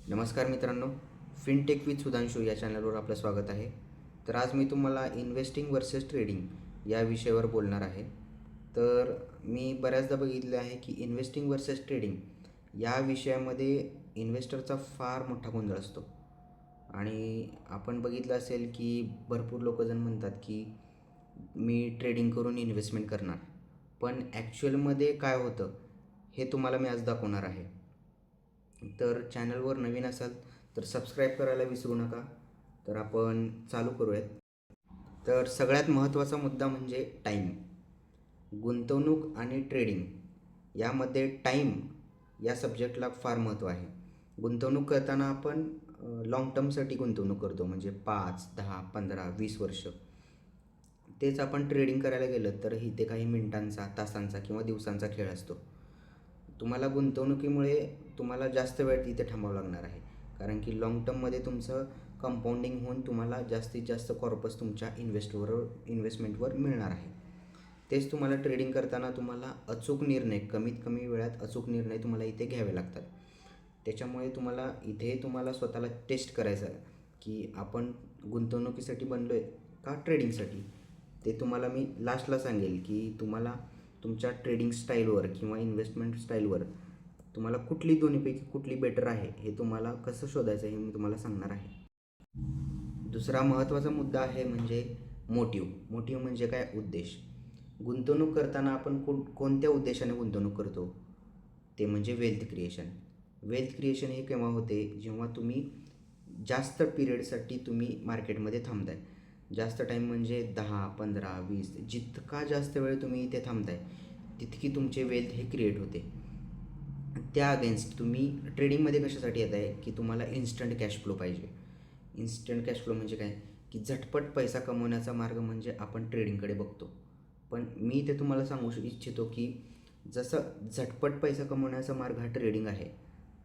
नमस्कार मित्रांनो, fintech with Sudhanshu या चॅनलवर आपलं स्वागत आहे. तर आज मी तुम्हाला इन्व्हेस्टिंग वर्सेस ट्रेडिंग या विषयावर बोलणार आहे. तर मी बऱ्याचदा बघितले आहे की इन्व्हेस्टिंग वर्सेस ट्रेडिंग या विषयामध्ये इन्व्हेस्टरचा फार मोठा गोंधळ असतो. आणि आपण बघितलं असेल की भरपूर लोकजण म्हणतात की मी ट्रेडिंग करून इन्व्हेस्टमेंट करणार, पण ॲक्च्युअलमध्ये काय होतं हे तुम्हाला मी आज दाखवणार आहे. तर चॅनलवर नवीन असाल तर सबस्क्राईब करायला विसरू नका. तर आपण चालू करूयात. तर सगळ्यात महत्त्वाचा मुद्दा म्हणजे टाईम. गुंतवणूक आणि ट्रेडिंग यामध्ये टाईम या सब्जेक्टला फार महत्त्व आहे. गुंतवणूक करताना आपण लाँग टर्मसाठी गुंतवणूक करतो, म्हणजे 5, 10, 15, 20 वर्ष. तेच आपण ट्रेडिंग करायला गेलं तर इथे काही मिनिटांचा, तासांचा किंवा दिवसांचा खेळ असतो. तुम्हाला गुंतवणुकीमुळे तुम्हाला जास्त वेळ तिथे थांबावं लागणार आहे, कारण की लाँग टर्ममध्ये तुमचं कंपाऊंडिंग होऊन तुम्हाला जास्तीत जास्त कॉर्पस तुमच्या इन्व्हेस्टमेंटवर मिळणार आहे. तेच तुम्हाला ट्रेडिंग करताना तुम्हाला अचूक निर्णय, कमीत कमी वेळात अचूक निर्णय तुम्हाला इथे घ्यावे लागतात. त्याच्यामुळे तुम्हाला स्वतःला टेस्ट करायचं आहे की आपण गुंतवणुकीसाठी बनलो आहे का ट्रेडिंगसाठी. ते तुम्हाला मी लास्टला सांगेल की तुम्हाला तुमच्या ट्रेडिंग स्टाईलवर किंवा इन्व्हेस्टमेंट स्टाईलवर तुम्हाला दोन्हीपैकी कुठली बेटर आहे हे तुम्हाला कसं शोधायचं हे मी तुम्हाला सांगणार आहे. दुसरा महत्त्वाचा मुद्दा आहे म्हणजे मोटिव्ह म्हणजे काय, उद्देश. गुंतवणूक करताना आपण कोणत्या उद्देशाने गुंतवणूक करतो, ते म्हणजे वेल्थ क्रिएशन हे केव्हा होते, जेव्हा तुम्ही जास्त पिरियडसाठी तुम्ही मार्केटमध्ये थांबताय. जास्त टाईम म्हणजे 10, 15, 20, जितका जास्त वेळ तुम्ही इथे थांबताय तितकी तुमचे वेल्थ हे क्रिएट होते. त्या अगेन्स्ट तुम्ही ट्रेडिंगमध्ये कशासाठी येत आहे की तुम्हाला इन्स्टंट कॅश फ्लो पाहिजे. इन्स्टंट कॅश फ्लो म्हणजे काय की झटपट पैसा कमवण्याचा मार्ग म्हणजे आपण ट्रेडिंगकडे बघतो. पण मी ते तुम्हाला सांगू इच्छितो की जसं झटपट पैसा कमवण्याचा मार्ग हा ट्रेडिंग आहे,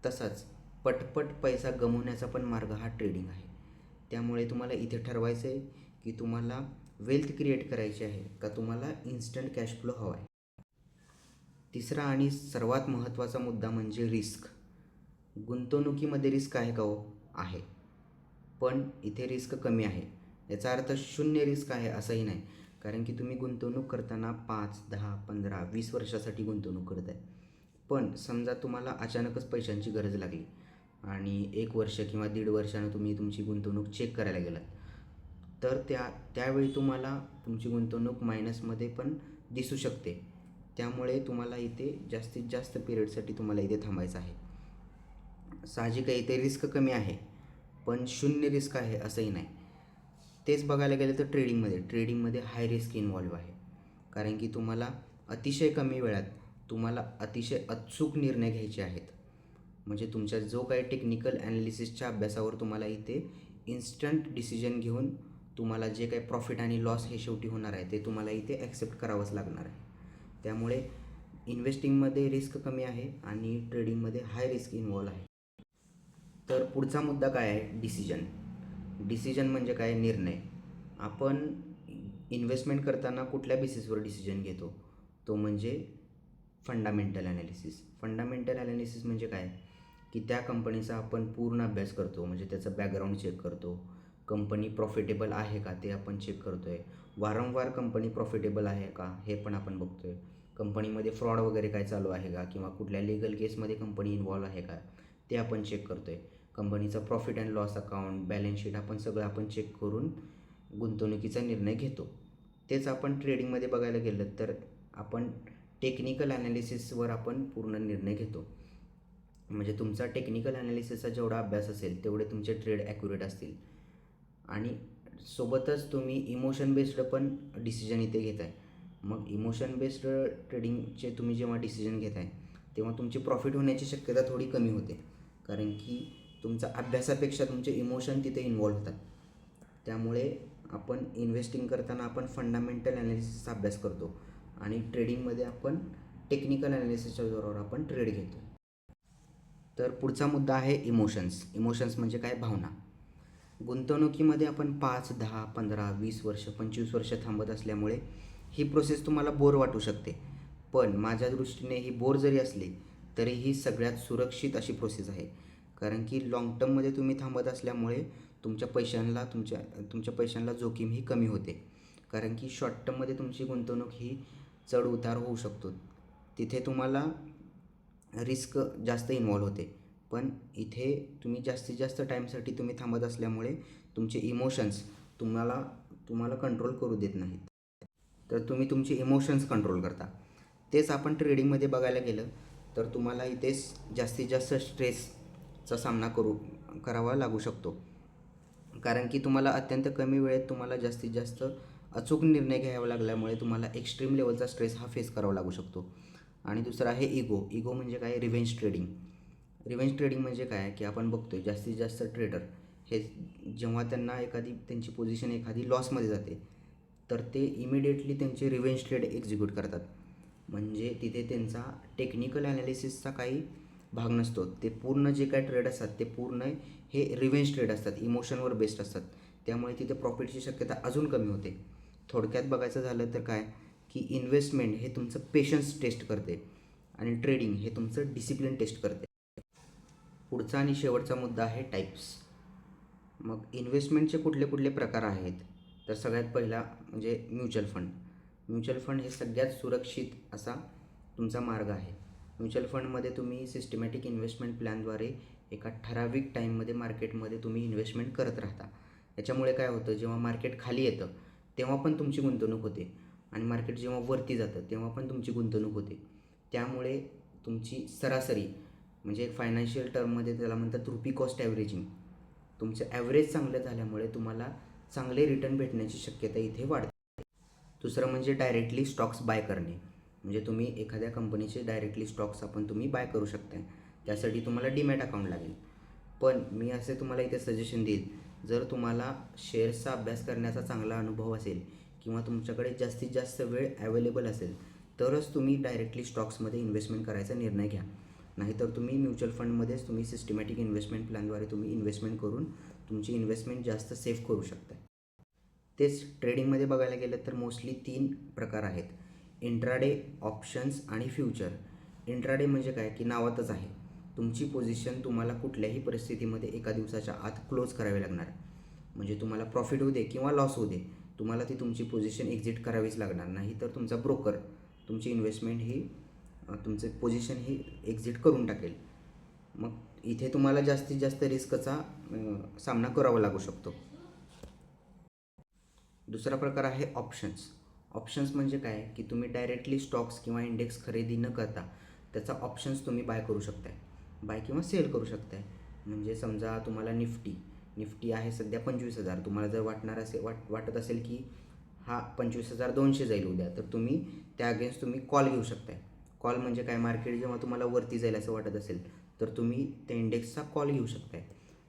तसाच पटपट पैसा गमवण्याचा पण मार्ग हा ट्रेडिंग आहे. त्यामुळे तुम्हाला इथे ठरवायचं आहे की तुम्हाला वेल्थ क्रिएट करायची आहे का तुम्हाला इन्स्टंट कॅश फ्लो हवा आहे. तिसरा आणि सर्वात महत्त्वाचा मुद्दा म्हणजे रिस्क. गुंतवणुकीमध्ये रिस्क आहे का हो? आहे, पण इथे रिस्क कमी आहे. याचा अर्थ शून्य रिस्क आहे असंही नाही, कारण की तुम्ही गुंतवणूक करताना 5, 10, 15, 20 वर्षासाठी गुंतवणूक करत आहे. पण समजा तुम्हाला अचानकच पैशांची गरज लागली आणि 1 वर्ष किंवा 1.5 वर्षानं तुम्ही तुमची गुंतवणूक चेक करायला गेलात, तर त्यावेळी तुम्हाला तुमची गुंतवणूक मायनसमध्ये पण दिसू शकते. त्यामुळे तुम्हाला इथे जास्तीत जास्त पिरियडसाठी तुम्हाला इथे थांबायचं आहे. साहजिक आहे, इथे रिस्क कमी आहे, पण शून्य रिस्क आहे असंही नाही. तेच बघायला गेलं तर ट्रेडिंगमध्ये हाय रिस्क इन्व्हॉल्व आहे, कारण की तुम्हाला अतिशय कमी वेळात तुम्हाला अतिशय अचूक निर्णय घ्यायचे आहेत. म्हणजे तुमच्या जो काही टेक्निकल ॲनालिसिसच्या अभ्यासावर तुम्हाला इथे इन्स्टंट डिसिजन घेऊन तुम्हाला जे काही प्रॉफिट आणि लॉस हे शेवटी होणार आहे ते तुम्हाला इथे ॲक्सेप्ट करावंच लागणार आहे. त्यामुळे इन्व्हेस्टिंगमध्ये रिस्क कमी आहे आणि ट्रेडिंगमध्ये हाय रिस्क इन्व्हॉल्व आहे. तर पुढचा मुद्दा काय आहे, डिसिजन म्हणजे काय, निर्णय. आपण इन्व्हेस्टमेंट करताना कुठल्या बेसिसवर डिसिजन घेतो, तो म्हणजे फंडामेंटल ॲनालिसिस म्हणजे काय की त्या कंपनीचा आपण पूर्ण अभ्यास करतो, म्हणजे त्याचं बॅकग्राऊंड चेक करतो. कंपनी प्रॉफिटेबल आहे का ते आपण चेक करतो आहे. वारंवार कंपनी प्रॉफिटेबल आहे का हे पण आपण बघतो आहे. कंपनीमध्ये फ्रॉड वगैरे काय चालू आहे का किंवा कुठल्या लिगल केसमध्ये कंपनी इन्व्हॉल्व आहे का ते आपण चेक करतो आहे. कंपनीचं profit and loss account, balance sheet आपण सगळं आपण चेक करून गुंतवणुकीचा निर्णय घेतो. तेच आपण ट्रेडिंगमध्ये बघायला गेलं तर आपण टेक्निकल ॲनालिसिसवर आपण पूर्ण निर्णय घेतो. म्हणजे तुमचा टेक्निकल ॲनालिसिसचा जेवढा अभ्यास असेल तेवढे तुमचे ट्रेड ॲक्युरेट असतील. आणि सोबतच तुम्ही इमोशन बेस्ड पण डिसिजन इथे घेत आहे. मग इमोशन बेस्ड ट्रेडिंगचे तुम्ही जेव्हा डिसिजन घेत आहे तेव्हा तुमची प्रॉफिट होण्याची शक्यता थोडी कमी होते, कारण की तुमचा अभ्यासापेक्षा तुमचे इमोशन तिथे इन्व्हॉल्व होतात. त्यामुळे आपण इन्व्हेस्टिंग करताना आपण फंडामेंटल ॲनालिसिसचा अभ्यास करतो आणि ट्रेडिंगमध्ये आपण टेक्निकल ॲनालिसिसच्या जोरावर आपण ट्रेड घेतो. तर पुढचा मुद्दा आहे इमोशन्स म्हणजे काय, भावना. गुंतवणुकीमध्ये आपण 5, 10, 15, 20 वर्ष, 25 वर्ष थांबत असल्यामुळे ही प्रोसेस तुम्हाला बोर वाटू शकते. पण माझ्या दृष्टीने ही बोर जरी असली तरी ही सगळ्यात सुरक्षित अशी प्रोसेस आहे, कारण की लाँग टर्ममध्ये तुम्ही थांबत असल्यामुळे तुमच्या पैशांना जोखीम ही कमी होते. कारण की शॉर्ट टर्ममध्ये तुमची गुंतवणूक ही चढ उतार होऊ शकतो. तिथे तुम्हाला रिस्क जास्त इन्व्हॉल्व होते. पण इथे तुम्ही जास्तीत जास्त टाईमसाठी तुम्ही थांबत असल्यामुळे तुमचे इमोशन्स तुम्हाला कंट्रोल करू देत नाहीत. तर तुम्ही तुमचे इमोशन्स कंट्रोल करता. तेच आपण ट्रेडिंगमध्ये बघायला गेलं तर तुम्हाला इथेच जास्तीत जास्त स्ट्रेसचा सामना करावा लागू शकतो. कारण की तुम्हाला अत्यंत कमी वेळेत तुम्हाला जास्तीत जास्त अचूक निर्णय घ्यावा लागल्यामुळे तुम्हाला एक्स्ट्रीम लेवलचा स्ट्रेस हा फेस करावा लागू शकतो. आणि दुसरं आहे इगो म्हणजे काय? रिव्हेंज ट्रेडिंग म्हणजे काय की आपण बघतोय जास्तीत जास्त ट्रेडर हे जेव्हा त्यांना त्यांची पोझिशन एखादी लॉसमध्ये जाते तर ते इमिडिएटली त्यांचे रिव्हेंज ट्रेड एक्झिक्यूट करतात. म्हणजे तिथे त्यांचा टेक्निकल ॲनालिसिसचा काही भाग नसतो. ते पूर्ण जे काय ट्रेड असतात ते पूर्ण हे रिव्हेंज ट्रेड असतात, इमोशनवर बेस्ड असतात. त्यामुळे तिथे प्रॉफिटची शक्यता अजून कमी होते. थोडक्यात बघायचं झालं तर काय की इन्व्हेस्टमेंट हे तुमचं पेशन्स टेस्ट करते आणि ट्रेडिंग हे तुमचं डिसिप्लिन टेस्ट करते. पुढचा आणि शेवटचा मुद्दा आहे टाईप्स. मग इन्व्हेस्टमेंटचे कुठले प्रकार आहेत? तर सगळ्यात पहिला म्हणजे म्युच्युअल फंड हे सगळ्यात सुरक्षित असा तुमचा मार्ग आहे. म्युच्युअल फंडमध्ये तुम्ही सिस्टमॅटिक इन्व्हेस्टमेंट प्लॅनद्वारे एका ठराविक टाईममध्ये मार्केटमध्ये तुम्ही इन्व्हेस्टमेंट करत राहता. याच्यामुळे काय होतं, जेव्हा मार्केट खाली येतं तेव्हा पण तुमची गुंतवणूक होते आणि मार्केट जेव्हा वरती जातं तेव्हा पण तुमची गुंतवणूक होते. त्यामुळे तुमची सरासरी म्हणजे फायनान्शियल टर्ममध्ये त्याला म्हणतात रुपी कॉस्ट ॲव्हरेजिंग. तुमचं ॲव्हरेज चांगलं झाल्यामुळे तुम्हाला चांगले रिटर्न भेटण्याची शक्यता इथे वाढते. दुसरं म्हणजे डायरेक्टली स्टॉक्स बाय करणे. म्हणजे तुम्ही एखाद्या कंपनीचे डायरेक्टली स्टॉक्स तुम्ही बाय करू शकताय. त्यासाठी तुम्हाला डीमॅट अकाउंट लागेल. पण मी असे तुम्हाला इथे सजेशन देईल, जर तुम्हाला शेअर्सचा अभ्यास करण्याचा चांगला अनुभव असेल किंवा तुमच्याकडे जास्तीत जास्त वेळ ॲवेलेबल असेल तरच तुम्ही डायरेक्टली स्टॉक्समध्ये इन्व्हेस्टमेंट करायचा निर्णय घ्या. नाहीतर तुम्ही म्युच्युअल फंडमध्येच तुम्ही सिस्टमॅटिक इन्व्हेस्टमेंट प्लॅनद्वारे तुम्ही इन्व्हेस्टमेंट करून तुमची इन्व्हेस्टमेंट जास्त सेफ करू शकता. तेच ट्रेडिंगमध्ये बघायला गेलं तर मोस्टली 3 प्रकार आहेत: इंट्राडे, ऑप्शन्स आणि फ्युचर. इंट्राडे म्हणजे काय की नावातच आहे, तुमची पोझिशन तुम्हाला कुठल्याही परिस्थितीमध्ये एका दिवसाच्या आत क्लोज करावी लागणार. म्हणजे तुम्हाला प्रॉफिट होऊ दे किंवा लॉस होऊ दे, तुम्हाला ती तुमची पोझिशन एक्झिट करावीच लागणार. नाही तर तुमचा ब्रोकर तुमची इन्व्हेस्टमेंट ही तुमचे पोझिशन ही एक्झिट करून टाकेल. मग इथे तुम्हाला जास्तीत जास्त रिस्कचा सामना करावा लागू शकतो. दुसरा प्रकार आहे ऑप्शन्स म्हणजे काय की तुम्ही डायरेक्टली स्टॉक्स किंवा इंडेक्स खरेदी न करता त्याचा ऑप्शन्स तुम्ही बाय करू शकताय, बाय किंवा सेल करू शकताय. म्हणजे समजा तुम्हाला निफ्टी आहे सध्या 25,000. तुम्हाला जर वाटत असेल की हा 25,200 जाईल उद्या, तर तुम्ही त्या अगेन्स्ट तुम्ही कॉल घेऊ शकताय. कॉल म्हणजे काय, मार्केट जेव्हा तुम्हाला वरती जाईल असं वाटत असेल तर तुम्ही त्या इंडेक्सचा कॉल घेऊ शकताय.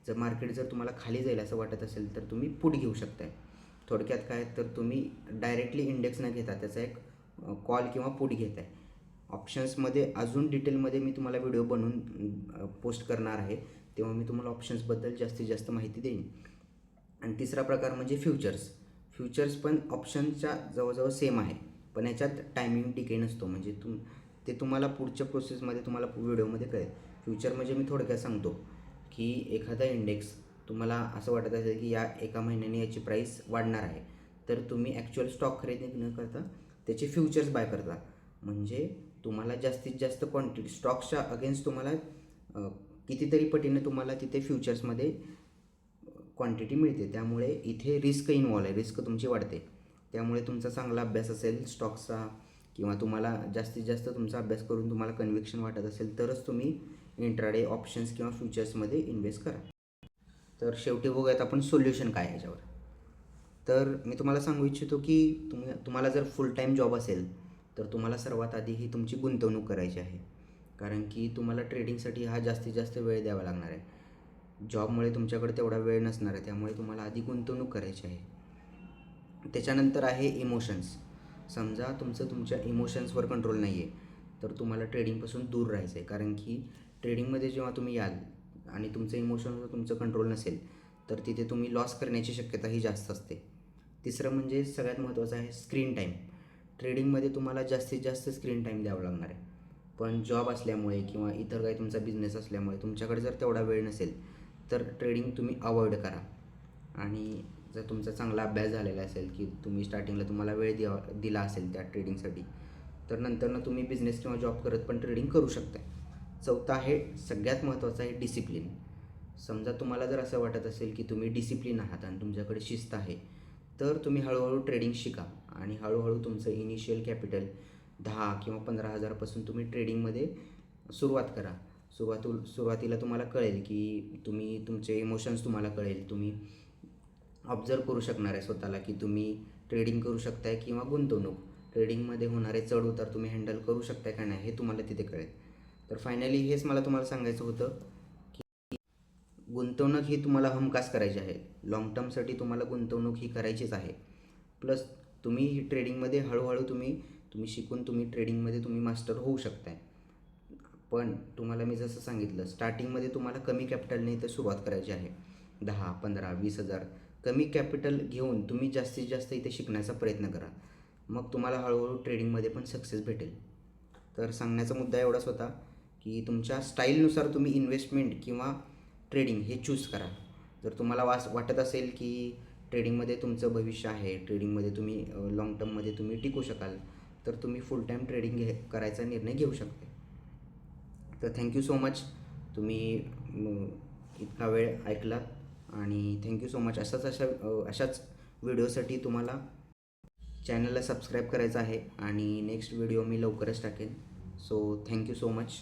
जर मार्केट जर तुम्हाला खाली जाईल असं वाटत असेल तर तुम्ही पुट घेऊ शकताय. थोडक्यात काय, तर तुम्ही डायरेक्टली इंडेक्स न घेता त्याचा एक कॉल किंवा पुट घेत आहे. ऑप्शन्समध्ये अजून डिटेलमध्ये मी तुम्हाला व्हिडिओ बनवून पोस्ट करणार आहे, तेव्हा मी तुम्हाला ऑप्शन्सबद्दल जास्तीत जास्त माहिती देईन. आणि तिसरा प्रकार म्हणजे फ्युचर्स पण ऑप्शनच्या जवळजवळ सेम आहे, पण याच्यात टायमिंग डिके नसतो. म्हणजे ते तुम्हाला पुढच्या प्रोसेसमध्ये तुम्हाला व्हिडिओमध्ये कळेल. फ्युचर म्हणजे मी थोडक्यात सांगतो की एखादा इंडेक्स तुम्हाला असं वाटत असेल की या एका महिन्याने याची प्राईस वाढणार आहे, तर तुम्ही ॲक्च्युअल स्टॉक खरेदी न करता त्याचे फ्युचर्स बाय करता. म्हणजे तुम्हाला जास्तीत जास्त क्वांटिटी स्टॉक्सच्या अगेन्स्ट तुम्हाला कितीतरी पटीने तुम्हाला तिथे फ्युचर्समध्ये क्वांटिटी मिळते. त्यामुळे इथे रिस्क इन्व्हॉल्व आहे, रिस्क तुमची वाढते. त्यामुळे तुमचा चांगला अभ्यास असेल स्टॉक्सचा किंवा तुम्हाला जास्तीत जास्त तुमचा अभ्यास करून तुम्हाला कन्व्हिक्शन वाटत असेल तरच तुम्ही इंट्राडे, ऑप्शन्स किंवा फ्युचर्समध्ये इन्व्हेस्ट करा. तर शेवटी बघूयात आपण सोल्युशन काय आहे याच्यावर. तर मी तुम्हाला सांगू इच्छितो की तुम्हाला जर फुल टाईम जॉब असेल तर तुम्हाला सर्वात आधी ही तुमची गुंतवणूक करायची आहे. कारण की तुम्हाला ट्रेडिंगसाठी हा जास्तीत जास्त वेळ द्यावा लागणार आहे. जॉबमुळे तुमच्याकडे तेवढा वेळ नसणार आहे, त्यामुळे तुम्हाला आधी गुंतवणूक करायची आहे. त्याच्यानंतर आहे इमोशन्स. समजा तुमच्या इमोशन्सवर कंट्रोल नाही आहे तर तुम्हाला ट्रेडिंगपासून दूर राहायचं आहे. कारण की ट्रेडिंगमध्ये जेव्हा तुम्ही याल आणि तुमचं इमोशनवर तुमचं कंट्रोल नसेल तर तिथे तुम्ही लॉस करण्याची शक्यताही जास्त असते. तिसरं म्हणजे सगळ्यात महत्त्वाचं आहे स्क्रीन टाईम. ट्रेडिंगमध्ये तुम्हाला जास्तीत जास्त स्क्रीन टाईम द्यावा लागणार आहे. पण जॉब असल्यामुळे किंवा इतर काही तुमचा बिझनेस असल्यामुळे तुमच्याकडे जर तेवढा वेळ नसेल तर ट्रेडिंग तुम्ही अवॉइड करा. आणि जर तुमचा चांगला अभ्यास झालेला असेल की तुम्ही स्टार्टिंगला तुम्हाला वेळ दिला असेल त्या ट्रेडिंगसाठी, तर नंतरनं तुम्ही बिझनेस किंवा जॉब करत पण ट्रेडिंग करू शकता. चौथं आहे, सगळ्यात महत्त्वाचं आहे डिसिप्लिन. समजा तुम्हाला जर असं वाटत असेल की तुम्ही डिसिप्लिन आहात आणि तुमच्याकडे शिस्त आहे, तर तुम्ही हळूहळू ट्रेडिंग शिका आणि हळूहळू तुमचं इनिशियल कॅपिटल 10 किंवा 15,000पासून तुम्ही ट्रेडिंगमध्ये सुरुवात करा. सुरुवातीला तुम्हाला कळेल की तुमचे इमोशन्स तुम्हाला कळेल. तुम्ही ऑब्झर्व करू शकणार आहे स्वतःला की तुम्ही ट्रेडिंग करू शकताय किंवा गुंतवणूक. ट्रेडिंगमध्ये होणारे चढ-उतार तुम्ही हँडल करू शकताय का नाही हे तुम्हाला तिथे कळेल. तर फायनली हेच मला तुम्हाला सांगायचं होतं की गुंतवणूक ही तुम्हाला हमखास करायची आहे. लाँग टर्मसाठी तुम्हाला गुंतवणूक ही करायचीच आहे. प्लस तुम्ही ही ट्रेडिंगमध्ये हळूहळू तुम्ही शिकून तुम्ही ट्रेडिंगमध्ये तुम्ही मास्टर होऊ शकताय. पण तुम्हाला मी जसं सांगितलं, स्टार्टिंगमध्ये तुम्हाला कमी कॅपिटलने इथं सुरुवात करायची आहे. 10, 15, 20,000 कमी कॅपिटल घेऊन तुम्ही जास्तीत जास्त इथे शिकण्याचा प्रयत्न करा. मग तुम्हाला हळूहळू ट्रेडिंगमध्ये पण सक्सेस भेटेल. तर सांगण्याचा मुद्दा एवढाच होता की तुमच्या स्टाईलनुसार तुम्ही इन्व्हेस्टमेंट किंवा ट्रेडिंग हे चूज करा. जर तुम्हाला वाटत असेल की ट्रेडिंगमध्ये तुमचं भविष्य आहे, ट्रेडिंगमध्ये तुम्ही लाँग टर्ममध्ये तुम्ही टिकू शकाल, तर तुम्ही फुल टाईम ट्रेडिंग करायचा निर्णय घेऊ शकता. तर थँक्यू सो मच, तुम्ही इतका वेळ ऐकलात आणि थँक्यू सो मच. अशाच व्हिडिओसाठी तुम्हाला चॅनलला सबस्क्राईब करायचं आहे आणि नेक्स्ट व्हिडिओ मी लवकरच टाकेन. So thank you so much.